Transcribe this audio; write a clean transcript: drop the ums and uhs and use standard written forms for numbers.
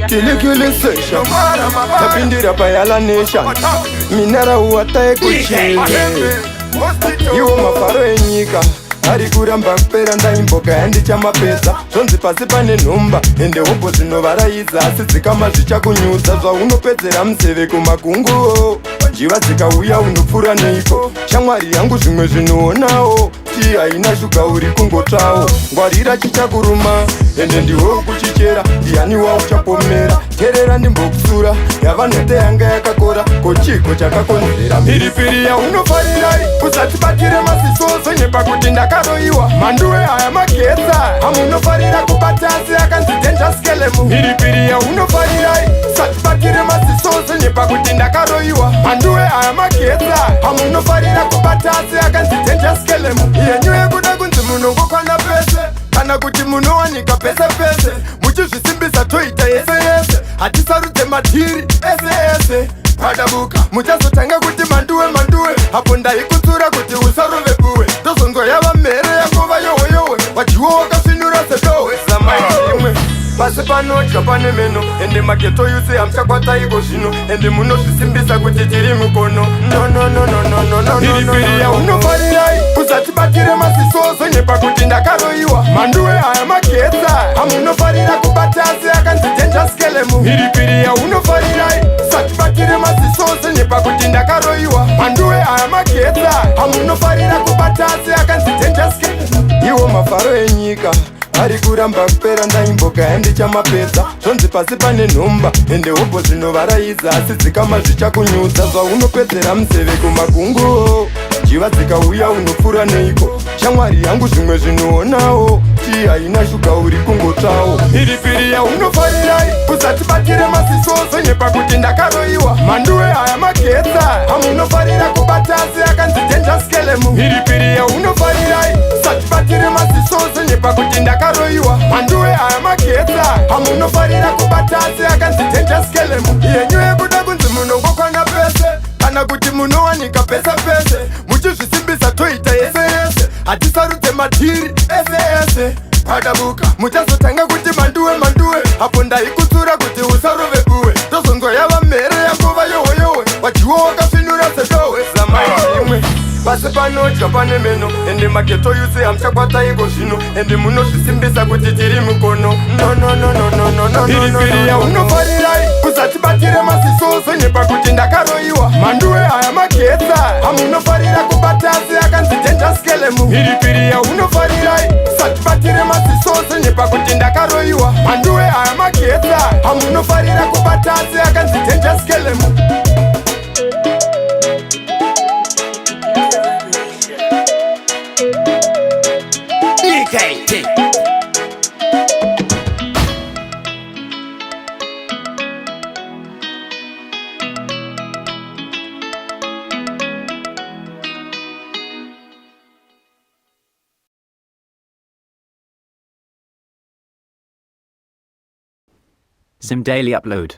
Telekilisation tapindira payala nation minara uwataye kuchile iwo mafaro enyika ari kuramba kupera ndaimboka yandichama-pesa zvonzi pasi pane nhumba ende hobho dzinovaraidza asi dzikama zvichakunyudza zvaunopedzera museve kumagunguo njiva dzikauya unopfuura neiko shamwari yangu zvimwe zvinoonawo ti haina shuga uri kungotsvawo ngwarira chichakuruma ende ndiwo kuchichera ndianiwa uchapomera terera ndimbokusura yavanhote yanga yakakora kochiko chakakonzera mhiripiri yaunofarirai usatibatire masiso sonyepa kuti ndakaroiwa manduwe haya magetsa hamunofarira kubata asi akanzi denjaskelemu mhiripiri yaunofarirai usatibatire masiso sonyepa kuti ndakaroiwa manduwe haya magetsa hamunofarira kubata asi akanzi denjaskelemu yenyu yekuda kunzi munongokwana pese kana kuti munowanika pese pese muchizvisimbisa toita yese yese hatisarudze matiri ese ese padabuka muchazotanga kuti manduwe manduwe hapo ndaikutsura kuti usarove buwe ndozongoyava mhere yakova yohweyohwe wajiwo wakasvinura sedohwe samaimwe pasi panodya pane meno ende mageto yuse hamchakwata iko zvino ende munozvisimbisa kuti tiri mukono mhiripiri yaunofarirai usatibatire masiso sonyepa kuti ndakaroiwa manduwe haya magetsa hamunofarira kubata asi akanzi denjaskelemu mhiripiri yaunofarirai usatibatire masiso sonyepa kuti ndakaroiwa manduwe haya magetsa hamunofarira kubata asi akanzi denjaskelemu iwo mafaro enyika ari kuramba kupera ndaimboka yandichama-pesa zvonzi pasi pane nhumba ende hobho dzinovaraidza asi dzikama zvichakunyudza zvaunopedzera museve kumagunguo njiva dzikauya unopfuura neiko shamwari yangu zvimwe zvinoonawo ti haina shuga uri kungotsvawo mhiripiri yaunofarirai usatibatire masiso sonyepa kuti ndakaroiwa manduwe haya magetsa hamunofarira kubata asi akanzi denjaskelemu mhiripiri yaunofarirai usatibatire masiso sonyepa kuti ndakaroiwa manduwe haya magetsa hamunofarira kubata asi akanzi denjaskelemu yenyu yekuda kunzi munongokwana pese kana kuti munowanika pese pese muchizvisimbisa toita yese yese hatisarudze matiri ese ese padabuka muchazotanga kuti manduwe manduwe hapo ndaikutsura kuti usarove buwe ndozongoyava mhere yakova yohweyohwe wajiwo wakasvinura sedohwe samaimwe pasi panodya pane meno ende mageto yuse hamchakwata iko zvino ende munozvisimbisa kuti tiri mukono mhiripiri yaunofarirai usatibatire masiso sonyepa kuti ndakaroiwa manduwe haya magetsa hamunofarira kubata asi akanzi denjaskelemu mhiripiri yaunofarirai usatibatire masiso sonyepa kuti ndakaroiwa manduwe haya magetsa hamunofarira kubata asi akanzi denjaskelemu Zim Daily Upload.